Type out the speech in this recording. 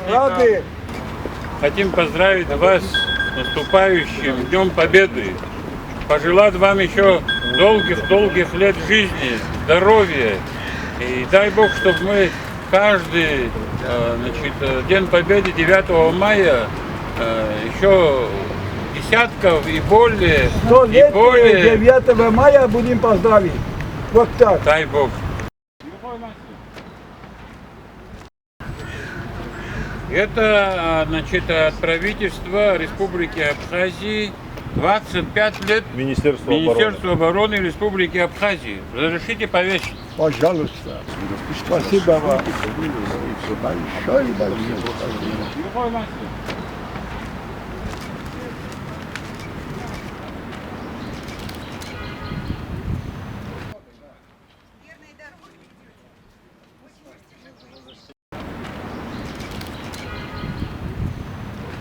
Рады. Хотим поздравить вас с наступающим Днем Победы. Пожелать вам еще долгих лет жизни, здоровья. И дай Бог, чтобы мы каждый День Победы 9 мая еще десятков и более, 100 лет 9 мая будем поздравить. Вот так. Дай Бог. Это от правительства Республики Абхазии 25 лет Министерству обороны Республики Абхазии. Разрешите повесить? Пожалуйста. Спасибо вам. Большое.